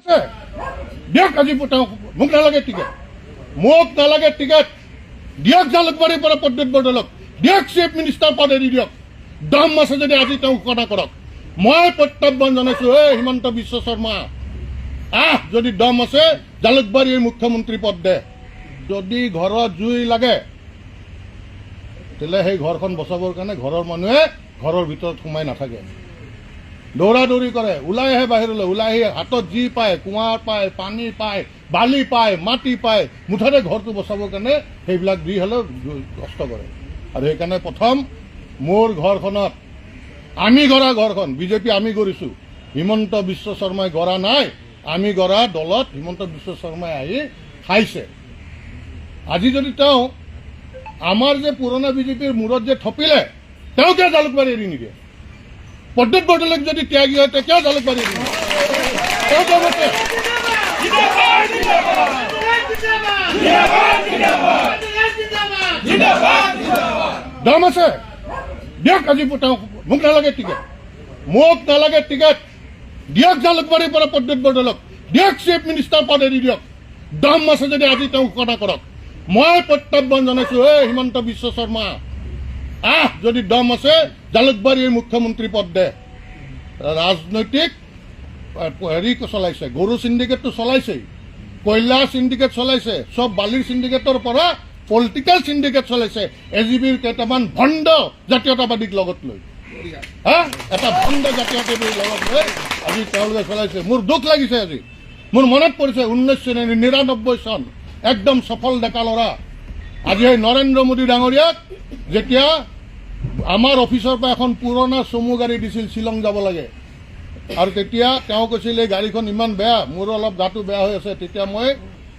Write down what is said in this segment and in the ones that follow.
দিয়ক আজি মোক নালাগে টিকেট, মোক নালাগে টিকেট দিয়ক। জালুকবাৰীৰ পৰা প্ৰদ্যুৎ বৰদলৈক দিয়ক, চিফ মিনিষ্টাৰ পদ এৰি দিয়ক। দম আছে যদি আজি তেওঁ ঘোষণা কৰক। মই প্ৰত্যাহ্বান জনাইছো, হিমন্ত বিশ্ব শৰ্মা যদি দম আছে জালুকবাৰীৰ মুখ্যমন্ত্ৰী পদ দে। যদি ঘৰত জুই লাগে তেতিয়াহ'লে সেই ঘৰখন বচাবৰ কাৰণে ঘৰৰ মানুহে ঘৰৰ ভিতৰত সোমাই নাথাকে, দৌৰা দৌৰি কৰে, ওলাই আহে বাহিৰলৈ। ওলাই আহি হাতত যি পায়, কুঁৱাৰ পায়, পানী পায়, বালি পায়, মাটি পায়, মুঠতে ঘৰটো বচাবৰ কাৰণে সেইবিলাক দি হ'লেও কষ্ট কৰে। আৰু সেইকাৰণে প্ৰথম মোৰ ঘৰখনত আমি গঢ়া ঘৰখন বিজেপি আমি গঢ়িছোঁ, হিমন্ত বিশ্ব শৰ্মাই গঢ়া নাই। আমি গঢ়া দলত হিমন্ত বিশ্ব শৰ্মাই আহি খাইছে। আজি যদি তেওঁ আমাৰ যে পুৰণা বিজেপিৰ মূৰত যে থপিলে, তেওঁ কিয় জালুকবাৰী এৰি নিদিয়ে? প্ৰদ্যুৎ বৰদলৈক যদি ত্যাগী হয় কিয় জালুকবাৰী এৰি নিদিয়ে? তেওঁ জগতে দম আছে দিয়ক। আজি মোক নালাগে টিকেট, মোক নালাগে টিকেট দিয়ক। জালুকবাৰীৰ পৰা প্ৰদ্যুৎ বৰদলৈক দিয়ক, চিফ মিনিষ্টাৰ পদ এৰি দিয়ক। দম আছে যদি আজি তেওঁ ঘোষণা কৰক। মই প্ৰত্যাহ্বান জনাইছো, হিমন্ত বিশ্ব শৰ্মা যদি দম আছে জালুকবাৰীৰ মুখ্যমন্ত্ৰী পদ দে। ৰাজনৈতিক হেৰি চলাইছে, গৰু চিণ্ডিকেটটো চলাইছেই, কয়লা চিণ্ডিকেট চলাইছে, চব বালিৰ চিণ্ডিকেটৰ পৰা পলিটিকেল চিণ্ডিকেট চলাইছে। এজিবিৰ কেইটামান ভণ্ড জাতীয়তাবাদীক লগত লৈ এটা ভণ্ড জাতীয়তাবাদীক লগত লৈ আজি তেওঁলোকে চলাইছে। মোৰ দুখ লাগিছে। আজি মোৰ মনত পৰিছে 1999 চন, একদম সফল ডেকা ল'ৰা। আজি সেই নৰেন্দ্ৰ মোদী ডাঙৰীয়াক যেতিয়া আমাৰ অফিচৰ পৰা এখন পুৰণা চমু গাড়ী দিছিল, শ্বিলং যাব লাগে, আৰু তেতিয়া তেওঁ কৈছিল এই গাড়ীখন ইমান বেয়া, মোৰো অলপ গাটো বেয়া হৈ আছে। তেতিয়া মই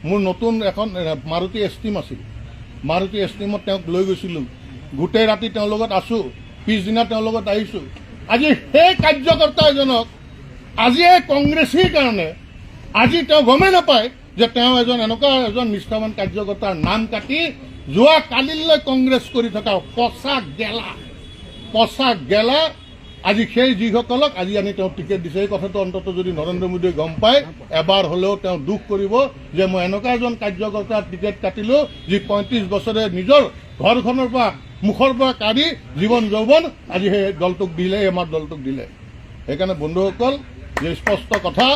মোৰ নতুন এখন মাৰুতি এষ্টিম আছিল, মাৰুতি এষ্টিমত তেওঁক লৈ গৈছিলোঁ। গোটেই ৰাতি তেওঁৰ লগত আছোঁ, পিছদিনা তেওঁৰ লগত আহিছোঁ। আজি সেই কাৰ্যকৰ্তা এজনক আজি এই কংগ্ৰেছীৰ কাৰণে আজি তেওঁ গমেই নাপায় যে তেওঁ এনেকুৱা এজন নিষ্ঠাৱান কাৰ্যকৰ্তাৰ নাম কাটি যোৱা কালিলৈ কংগ্ৰেছ কৰি থকা পচা গেলা আজি সেই যিসকলক আজি আনি তেওঁ টিকেট দিছে। এই কথাটো অন্ততঃ যদি নৰেন্দ্ৰ মোদীয়ে গম পায়, এবাৰ হ'লেও তেওঁ দুখ কৰিব যে মই এনেকুৱা এজন কাৰ্যকৰ্তাৰ টিকেট কাটিলোঁ যি 35 বছৰে নিজৰ ঘৰখনৰ পৰা মুখৰ পৰা কাঢ়ি জীৱন যৌৱন আজি সেই দলটোক দিলে, আমাৰ দলটোক দিলে। সেইকাৰণে বন্ধুসকল, যে স্পষ্ট কথা,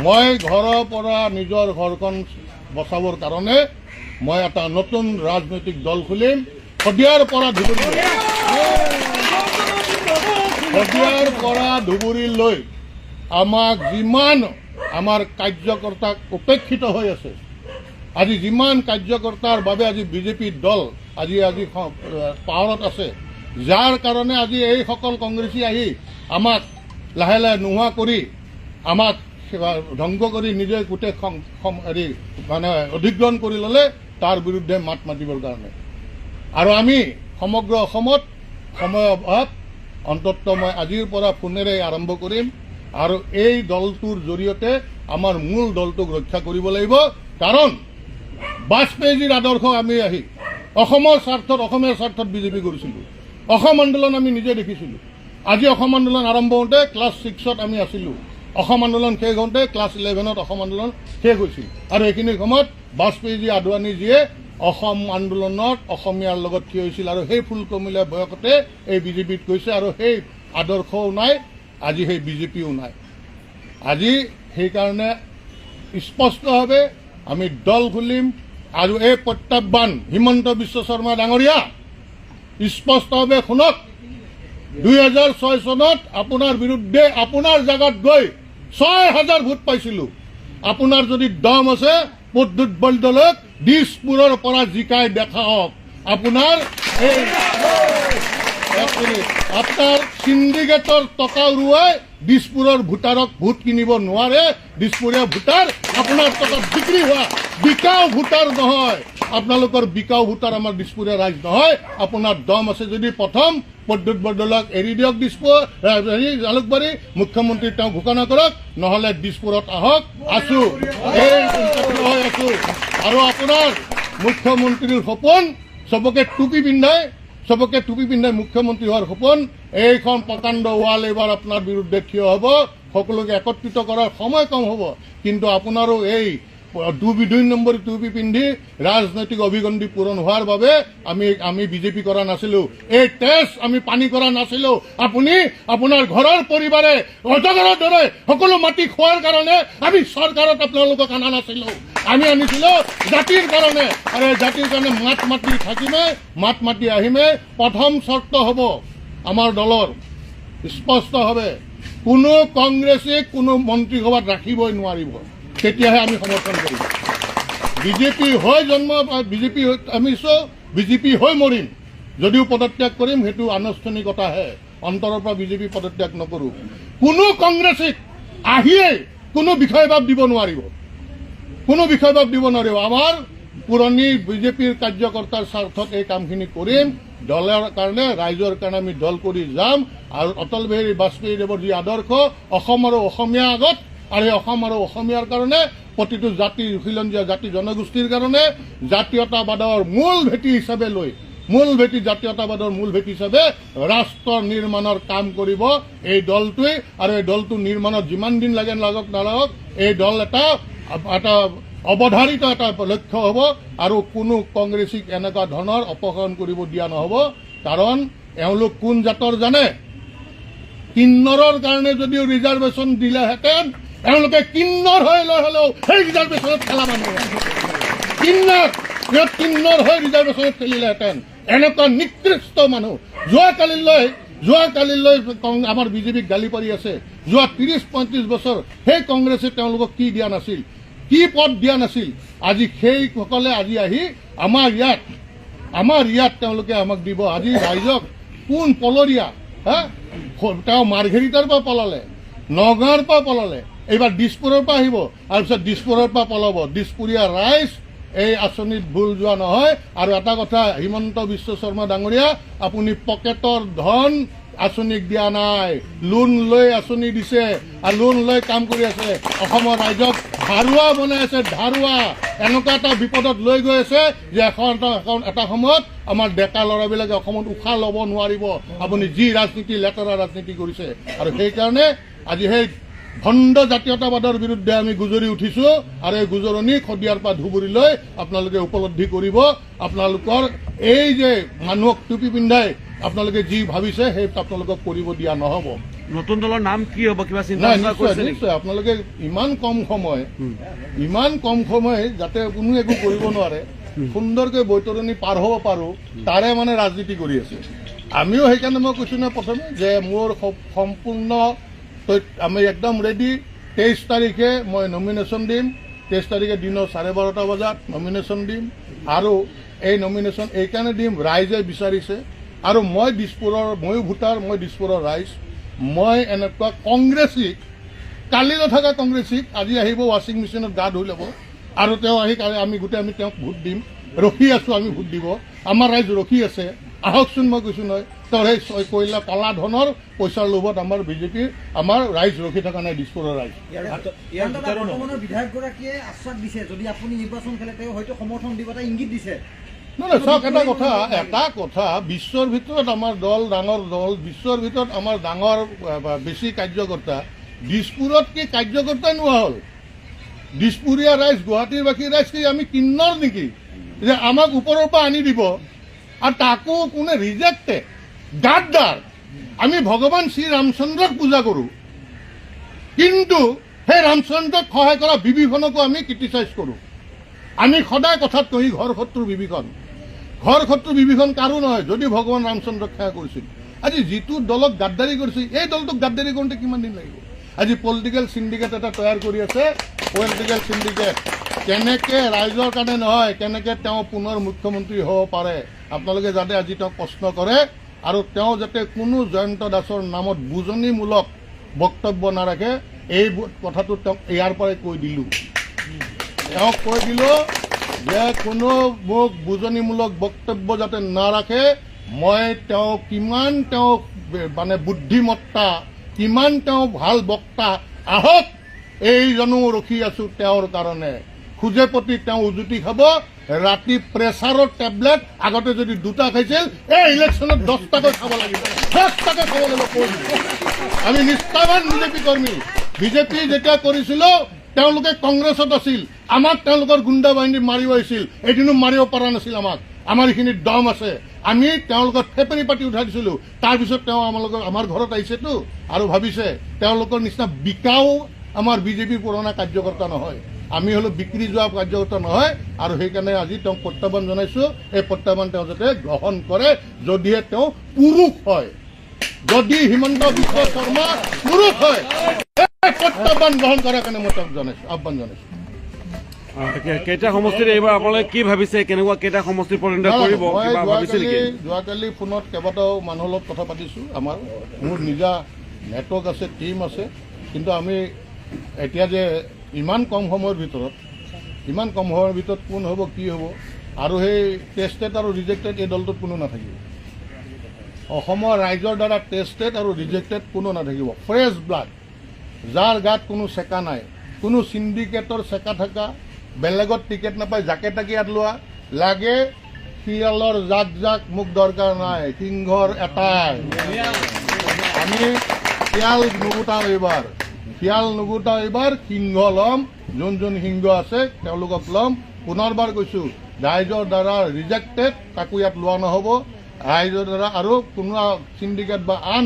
মই ঘৰৰ পৰা নিজৰ ঘৰখন বচাবৰ কাৰণে মই এটা নতুন ৰাজনৈতিক দল খুলিম। শদিয়াৰ পৰা ধুবুৰীলৈ আমাক যিমান আমাৰ কাৰ্যকৰ্তাক উপেক্ষিত হৈ আছে, আজি যিমান কাৰ্যকৰ্তাৰ বাবে আজি বিজেপি দল আজি পাৱাৰত আছে, যাৰ কাৰণে আজি এইসকল কংগ্ৰেছী আহি আমাক লাহে লাহে নোহোৱা কৰি আমাক ধ্বংস কৰি নিজে গোটেই হেৰি মানে অধিগ্ৰহণ কৰি ল'লে, তাৰ বিৰুদ্ধে মাত মাতিবৰ কাৰণে। আৰু আমি সমগ্ৰ অসমত সময় অভাৱ, অন্ততঃ মই আজিৰ পৰা ফোনেৰে আৰম্ভ কৰিম আৰু এই দলটোৰ জৰিয়তে আমাৰ মূল দলটোক ৰক্ষা কৰিব লাগিব। কাৰণ বাজপেয়ীজীৰ আদৰ্শ আমি আহি অসমৰ স্বাৰ্থত, অসমীয়াৰ স্বাৰ্থত বিজেপি কৰিছিলোঁ। অসম আন্দোলন আমি নিজে দেখিছিলোঁ। আজি অসম আন্দোলন আৰম্ভ হওঁতে ক্লাছ 6ত আমি আছিলোঁ, অসম আন্দোলন শেষ হওঁতে ক্লাছ 11ত অসম আন্দোলন শেষ হৈছিল। আৰু এইখিনি সময়ত বাজপেয়ীজী আদৱানীজীয়ে অসম আন্দোলনত অসমীয়াৰ লগত থিয় হৈছিল, আৰু সেই ফুলকমলীয়া বয়সতে এই বিজেপিত গৈছে। আৰু সেই আদৰ্শও নাই, আজি সেই বিজেপিও নাই। আজি সেইকাৰণে স্পষ্টভাৱে আমি দল খুলিম। আৰু এই প্ৰত্যাহ্বান হিমন্ত বিশ্ব শৰ্মা ডাঙৰীয়া স্পষ্টভাৱে শুনক, 2006 চনত আপোনাৰ বিৰুদ্ধে আপোনাৰ জাগাত গৈ 6000 ভোট পাইছিলোঁ। আপোনাৰ যদি দম আছে প্ৰদ্যুৎ বৰদলৈক দিছপুৰৰ পৰা জিকাই দেখাওক। আপোনাৰ আপোনাৰ চিণ্ডিকেটৰ টকা উৰুৱাই দিছপুৰৰ ভোটাৰক ভোট কিনিব নোৱাৰে। দিছপুৰীয়া ভোটাৰ আপোনাৰ টকাত বিক্ৰী হোৱা বিকাও ভোটাৰ নহয়। আপোনালোকৰ বিকাও ভোটাৰ আমাৰ দিছপুৰীয়া ৰাইজ নহয়। আপোনাৰ দম আছে যদি প্ৰথম প্ৰদ্যুৎ বৰদলৈক এৰি দিয়ক, দিছপুৰ জালুকবাৰী মুখ্যমন্ত্ৰী তেওঁ ঘোষণা কৰক, নহ'লে দিছপুৰত আহক। আছো আৰু আপোনাৰ মুখ্যমন্ত্ৰীৰ সপোন চবকে টুপি পিন্ধাই মুখ্যমন্ত্ৰী হোৱাৰ সপোন। এইখন প্ৰকাণ্ড ৱাল এইবাৰ আপোনাৰ বিৰুদ্ধে থিয় হ'ব। সকলোকে একত্ৰিত কৰাৰ সময় কম হ'ব, কিন্তু আপোনাৰো এই দুই নম্বৰ টুপি পিন্ধি ৰাজনৈতিক অভিগণ্ডি পূৰণ হোৱাৰ বাবে আমি বিজেপি কৰা নাছিলো, এই তেজ আমি পানী কৰা নাছিলো। আপুনি আপোনাৰ ঘৰৰ পৰিবাৰে অজগৰৰ দৰে সকলো মাটি খোৱাৰ কাৰণে আমি চৰকাৰত আপোনালোকক অনা নাছিলো, আমি আনিছিলো জাতিৰ কাৰণে। আৰু এই জাতিৰ কাৰণে মাত মাতি থাকিমে, মাত মাতি আহিমে। প্ৰথম চৰ্ত হ'ব আমাৰ দলৰ স্পষ্টভাৱে কোনো কংগ্ৰেছে কোনো মন্ত্ৰীসভাত ৰাখিবই নোৱাৰিব, তেতিয়াহে আমি সমৰ্থন কৰিম। বিজেপি হৈ বিজেপি আমি বিজেপি হৈ মৰিম, যদিও পদত্যাগ কৰিম সেইটো আনুষ্ঠানিকতাহে, অন্তৰৰ পৰা বিজেপি পদত্যাগ নকৰোঁ। কোনো কংগ্ৰেছীক আহিয়ে কোনো বিষয়ভাৱ দিব নোৱাৰিব, কোনো বিষয়ভাৱ দিব নোৱাৰিব। আমাৰ পুৰণি বিজেপিৰ কাৰ্যকৰ্তাৰ স্বাৰ্থত এই কামখিনি কৰিম, দলৰ কাৰণে ৰাইজৰ কাৰণে আমি দল কৰি যাম। আৰু অটল বিহাৰী বাজপেয়ীদেৱৰ যি আদৰ্শ অসম আৰু অসমীয়া আগত, আৰু এই অসম আৰু অসমীয়াৰ কাৰণে প্ৰতিটো জাতি খিলঞ্জীয়া জাতি জনগোষ্ঠীৰ কাৰণে জাতীয়তাবাদৰ মূল ভেটি হিচাপে লৈ জাতীয়তাবাদৰ মূল ভেটি হিচাপে ৰাষ্ট্ৰ নিৰ্মাণৰ কাম কৰিব এই দলটোৱে। আৰু এই দলটো নিৰ্মাণত যিমান দিন লাগক নালাগক এই দল এটা অৱধাৰিত এটা লক্ষ্য হ'ব, আৰু কোনো কংগ্ৰেছীক এনেকুৱা ধৰণৰ অপসাৰণ কৰিব দিয়া নহ'ব। কাৰণ এওঁলোক কোন জাতৰ জানে? কিন্নৰৰ কাৰণে যদিও ৰিজাৰ্ভেশ্যন দিলেহেঁতেন, এওঁলোকে কিন্নৰ হৈ লৈ হ'লেও সেই ৰিজাৰ্ভেশ্যনত খেলা মানুহ কিন্নৰ হৈ ৰিজাৰ্ভেশ্যনত খেলিলেহেঁতেন। এনেকুৱা নিকৃষ্ট মানুহ যোৱাকালিলৈ আমাৰ বিজেপিক গালি পাৰি আছে। যোৱা 30-35 বছৰ সেই কংগ্ৰেছে তেওঁলোকক কি দিয়া নাছিল, কি পদ দিয়া নাছিল। আজি সেইসকলে আজি আহি আমাৰ ইয়াত তেওঁলোকে আমাক দিব। আজি ৰাইজক কোন পলৰীয়া, তেওঁ মাৰ্ঘেৰিটাৰ পৰা পলালে, নগাঁৱৰ পৰা পলালে, এইবাৰ দিছপুৰৰ পৰা আহিব, আৰু পিছত দিছপুৰৰ পৰা পলাব। দিছপুৰীয়া ৰাইজ এই আঁচনিত ভুল যোৱা নহয়। আৰু এটা কথা, হিমন্ত বিশ্ব শৰ্মা ডাঙৰীয়া, আপুনি পকেটৰ ধন আঁচনিক দিয়া নাই, লোন লৈ আঁচনি দিছে, আৰু লোন লৈ কাম কৰি আছে। অসমৰ ৰাইজক ধাৰুৱা বনাই আছে, ধাৰুৱা। এনেকুৱা এটা বিপদত লৈ গৈ আছে যে এটা সময়ত আমাৰ ডেকা ল'ৰাবিলাকে অসমত উশাহ ল'ব নোৱাৰিব, আপুনি যি ৰাজনীতি লেতেৰা ৰাজনীতি কৰিছে। আৰু সেইকাৰণে আজি সেই ভণ্ড জাতীয়তাবাদৰ বিৰুদ্ধে আমি গুজৰি উঠিছো। আৰু এই গুজৰণি শদিয়াৰ পৰা ধুবুৰীলৈ আপোনালোকে উপলব্ধি কৰিব। আপোনালোকৰ এই যে মানুহক টুপি পিন্ধাই আপোনালোকে যি ভাবিছে সেই আপোনালোকক কৰিব দিয়া নহ'ব। নতুন দলৰ নাম কি হ'ব, কিবা চিন্তা নিশ্চয় আপোনালোকে ইমান কম সময় যাতে কোনো একো কৰিব নোৱাৰে, সুন্দৰকৈ বৈতৰণি পাৰ হ'ব পাৰোঁ, তাৰে মানে ৰাজনীতি কৰি আছে। আমিও সেইকাৰণে মই কৈছোঁ নহয় প্ৰথমে যে মোৰ সম্পূৰ্ণ আমি একদম ৰেডি। 23 তাৰিখে মই নমিনেশ্যন দিম। 23 তাৰিখে দিনৰ 12:30 বজাত নমিনেশ্যন দিম। আৰু এই নমিনেশ্যন এইকাৰণে দিম, ৰাইজে বিচাৰিছে। আৰু ময়ো ভোটাৰ, মই দিছপুৰৰ ৰাইজ। মই এনেকুৱা কংগ্ৰেছীক, কালি নথকা কংগ্ৰেছীক আজি আহিব ৱাশ্বিং মেচিনত গা ধুই ল'ব, আৰু তেওঁ আহি আমি তেওঁক ভোট দিম। ৰখি আছোঁ আমি ভোট দিব, আমাৰ ৰাইজ ৰখি আছে। আহকচোন, মই কৈছোঁ নহয়, তেওঁৰ সেই কয়লা কলা ধনৰ পইচাৰ লোভত আমাৰ বিজেপিৰ আমাৰ ৰাইজ ৰখি থকা নাই, দিছপুৰৰ ৰাইজ। বিধায়কগৰাকীয়ে আশ্বাস দিছে যদি আপুনি নিৰ্বাচন খেলে তেওঁ হয়তো সমৰ্থন দিব, এটা ইংগিত দিছে। নহয়, চাওক এটা কথা, বিশ্বৰ ভিতৰত আমাৰ দল ডাঙৰ দল, বিশ্বৰ ভিতৰত আমাৰ ডাঙৰ বেছি কাৰ্যকৰ্তা, দিছপুৰত কি কাৰ্যকৰ্তা নোহোৱা হ'ল? দিছপুৰীয়া ৰাইজ, গুৱাহাটীৰ বাকী ৰাইজ কি আমি কিন্নৰ নেকি যে আমাক ওপৰৰ পৰা আনি দিব? আৰু তাকো কোনে ৰিজেক্টে, গাদ্দাৰ। আমি ভগৱান শ্ৰী ৰামচন্দ্ৰক পূজা কৰোঁ, কিন্তু সেই ৰামচন্দ্ৰক সহায় কৰা বিভীষণকো আমি ক্ৰিটিচাইজ কৰোঁ। আমি সদায় কথাত কহি ঘৰ শত্ৰু বিভীষণ কাৰো নহয়, যদি ভগৱান ৰামচন্দ্ৰক সেৱা কৰিছিল। আজি যিটো দলক গাদ্দাৰী কৰিছে, এই দলটোক গাদ্দাৰী কৰোঁতে কিমান দিন লাগিব? আজি পলিটিকেল চিণ্ডিকেট এটা তৈয়াৰ কৰি আছে। পলিটিকেল চিণ্ডিকেট কেনেকৈ ৰাইজৰ কাৰণে নহয়, কেনেকৈ তেওঁ পুনৰ মুখ্যমন্ত্ৰী হ'ব পাৰে, আপোনালোকে যাতে আজি তেওঁক প্ৰশ্ন কৰে। আৰু তেওঁ যাতে কোনো জয়ন্ত দাসৰ নামত বুজনিমূলক বক্তব্য নাৰাখে, এই কথাটো তেওঁক ইয়াৰ পৰাই কৈ দিলোঁ যে কোনো মোক বুজনিমূলক বক্তব্য যাতে নাৰাখে। মই কিমান মানে বুদ্ধিমত্তা, কিমান ভাল বক্তা, আহক এইজনো ৰখি আছোঁ তেওঁৰ কাৰণে। খোজে প্ৰতি তেওঁ উজুতি খাব। ৰাতি প্ৰেছাৰৰ টেবলেট আগতে যদি 2টা খাইছিল, এই ইলেকশ্যনত 10টাকৈ খাব লাগিব, 10টাকৈ খাব লাগিব। আমি নিষ্ঠাবান বিজেপি কৰ্মী। বিজেপি যেতিয়া কৰিছিল তেওঁলোকে কংগ্ৰেছত আছিল, আমাক তেওঁলোকৰ গুণ্ডা বাহিনী মাৰিব আহিছিল, এদিনো মাৰিব পৰা নাছিল আমাক। আমাৰ এইখিনিত দম আছে, আমি তেওঁলোকৰ ফেপেৰি পাতি উঠাই দিছিলোঁ। তাৰপিছত তেওঁ আমাৰ ঘৰত আহিছেতো আৰু ভাবিছে তেওঁলোকৰ নিচিনা বিকাও আমাৰ বিজেপিৰ পুৰণা কাৰ্যকৰ্তা নহয়, আমি হলো বিক্ৰী যোৱা কাৰ্যকৰ্তা নহয়। আৰু সেইকাৰণে আজি তেওঁক প্ৰত্যাহ্বান জনাইছোঁ, এই প্ৰত্যাহ্বান তেওঁ যাতে গ্ৰহণ কৰে, যদিহে তেওঁ পুৰুষ হয়। যদি হিমন্ত বিশ্ব শৰ্মা পুৰুষ হয়, এই প্ৰত্যাহ্বান গ্ৰহণ কৰাৰ কাৰণে মই তেওঁক জনাইছোঁ, আহ্বান জনাইছোঁ। কেইটা সমষ্টিত এইবাৰ আপোনালোকে কি ভাবিছে, কেনেকুৱা কেইটা সমষ্টিত পৰিণত কৰিব মই কিবা ভাবিছে নেকি? যোৱাকালি ফোনত কেইবাটাও মানুহৰ লগত কথা পাতিছোঁ। মোৰ নিজা নেটৱৰ্ক আছে, টিম আছে, কিন্তু আমি এতিয়া যে ইমান কম সময়ৰ ভিতৰত কোন হ'ব কি হ'ব, আৰু সেই টেষ্টেড আৰু ৰিজেক্টেড এই দলটোত কোনো নাথাকিব। অসমৰ ৰাইজৰ দ্বাৰা টেষ্টেড আৰু ৰিজেক্টেড কোনো নাথাকিব। ফ্ৰেছ ব্লাড, যাৰ গাত কোনো চেকা নাই, কোনো চিণ্ডিকেটৰ চেকা থকা, বেলেগত টিকেট নাপায় জাকে তাকে ইয়াত লোৱা লাগে। শিয়ালৰ জাক জাক মোক দৰকাৰ নাই, সিংহৰ এটাই। আমি শিয়াল নুগুটাও এইবাৰ সিংহ ল'ম। যোন সিংহ আছে তেওঁলোকক ল'ম। পুনৰবাৰ কৈছোঁ, ৰাইজৰ দ্বাৰা ৰিজেক্টেড তাকো ইয়াত লোৱা নহ'ব। ৰাইজৰ দ্বাৰা আৰু কোনো চিণ্ডিকেট বা আন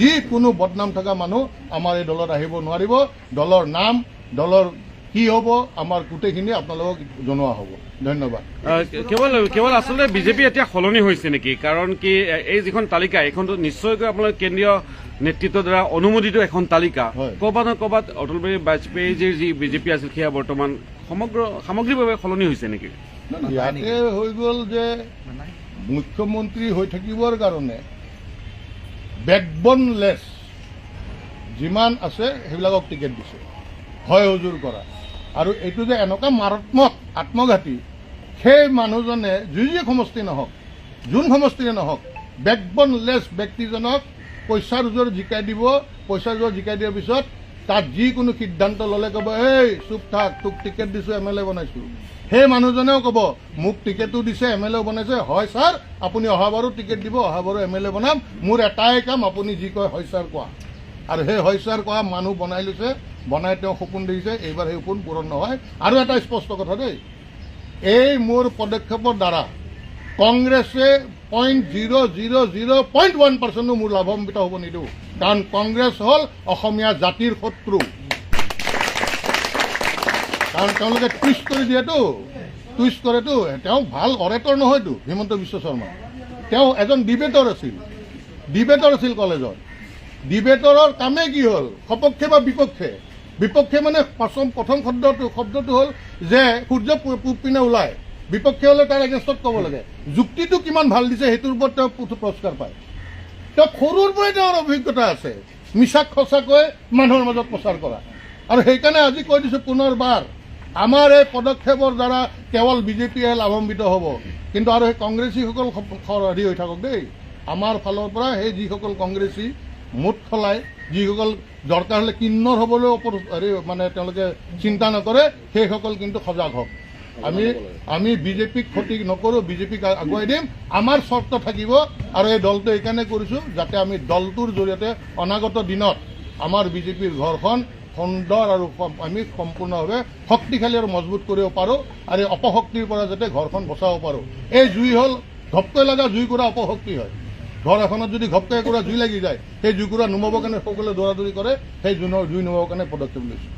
যিকোনো বদনাম থকা মানুহ আমাৰ এই দলত আহিব নোৱাৰিব। দলৰ নাম, দলৰ কি হ'ব, আমাৰ গোটেইখিনি আপোনালোকক জনোৱা হ'ব। ধন্যবাদ। কেৱল আচলতে বিজেপি এতিয়া সলনি হৈছে নেকি? কাৰণ কি এই যিখন তালিকা, এইখনতো নিশ্চয়কৈ আপোনালোকে কেন্দ্ৰীয় নেতৃত্বৰ দ্বাৰা অনুমোদিত এখন তালিকা। ক'ৰবাত নহয় ক'ৰবাত অটল বিহাৰী বাজপেয়ীৰ যি বিজেপি আছিল সেয়া বৰ্তমান সামগ্ৰিকভাৱে সলনি হৈছে নেকি? ইয়াতে হৈ গ'ল যে মুখ্যমন্ত্ৰী হৈ থাকিবৰ কাৰণে বেকবনলেছ যিমান আছে সেইবিলাকক টিকেট দিছে, হয় হুজুৰ কৰা। আৰু এইটো যে এনেকুৱা মাৰাত্মক আত্মঘাতী, সেই মানুহজনে যি সমষ্টি নহওক, যোন সমষ্টিৰে নহওক, বেকবনলেছ ব্যক্তিজনক পইচাৰ জোৰ জিকাই দিব। পইচাৰ জোৰ জিকাই দিয়াৰ পিছত তাত যিকোনো সিদ্ধান্ত ল'লে ক'ব, এই চুপ থাক, তোক টিকেট দিছোঁ, MLA বনাইছোঁ। সেই মানুহজনেও ক'ব, মোক টিকেটো দিছে, MLA বনাইছে, হয় ছাৰ আপুনি অহাবাৰো টিকেট দিব, অহাবাৰো MLA বনাম, মোৰ এটাই কাম, আপুনি যি কয় হয় ছাৰ কোৱা। আৰু সেই হয় ছাৰ কোৱা মানুহ বনাই লৈছে, বনাই তেওঁ সপোন দেখিছে, এইবাৰ সেই সপোন পূৰণ নহয়। আৰু এটা স্পষ্ট কথা দেই, এই মোৰ পদক্ষেপৰ দ্বাৰা কংগ্ৰেছে 0.001% মোৰ লাভান্বিত হ'ব নিদিওঁ। কাৰণ কংগ্ৰেছ হ'ল অসমীয়া জাতিৰ শত্ৰু। কাৰণ তেওঁলোকে টুইষ্ট কৰি দিয়েতো, টুইষ্ট কৰেতো। তেওঁ ভাল অৰেটৰ নহয়তো হিমন্ত বিশ্ব শৰ্মা, তেওঁ এজন ডিবেটৰ আছিল কলেজত। ডিবেটৰৰ কামেই কি হ'ল, সপক্ষে বা বিপক্ষে। বিপক্ষে মানে প্ৰথম শব্দটো হ'ল যে সূৰ্য পূব পিনে ওলায়, বিপক্ষে হ'লে তাৰ এগেইনষ্টত ক'ব লাগে। যুক্তিটো কিমান ভাল দিছে সেইটোৰ ওপৰত তেওঁ পুৰস্কাৰ পায়। তেওঁ সৰুৰ পৰাই তেওঁৰ অভিজ্ঞতা আছে মিছাক সঁচাকৈ মানুহৰ মাজত প্ৰচাৰ কৰা। আৰু সেইকাৰণে আজি কৈ দিছোঁ পুনৰবাৰ, আমাৰ এই পদক্ষেপৰ দ্বাৰা কেৱল বিজেপিয়ে লাভান্বিত হ'ব, কিন্তু আৰু সেই কংগ্ৰেছীসকল হেৰি হৈ থাকক দেই। আমাৰ ফালৰ পৰা সেই যিসকল কংগ্ৰেছী মুঠ খলাই, যিসকল দৰকাৰ হ'লে কিন্নৰ হ'বলৈও হেৰি মানে তেওঁলোকে চিন্তা নকৰে, সেইসকল কিন্তু সজাগ হওক। আমি বিজেপিক ক্ষতি নকৰোঁ, বিজেপিক আগুৱাই দিম। আমাৰ চৰ্ত থাকিব, আৰু এই দলটো এইকাৰণে কৰিছোঁ যাতে আমি দলটোৰ জৰিয়তে অনাগত দিনত আমাৰ বিজেপিৰ ঘৰখন সুন্দৰ আৰু আমি সম্পূৰ্ণভাৱে শক্তিশালী আৰু মজবুত কৰিব পাৰোঁ, আৰু এই অপশক্তিৰ পৰা যাতে ঘৰখন বচাব পাৰোঁ। এই জুই হ'ল ঘপকৈ লগা জুইকুৰা অপশক্তি হয়। ঘৰ এখনত যদি ঘপকৈ একুৰা জুই লাগি যায়, সেই জুইকুৰা নুমাবৰ কাৰণে সকলোৱে দৌৰা দৌৰি কৰে, সেই জুই নুমাবৰ কাৰণে পদক্ষেপ লৈছোঁ।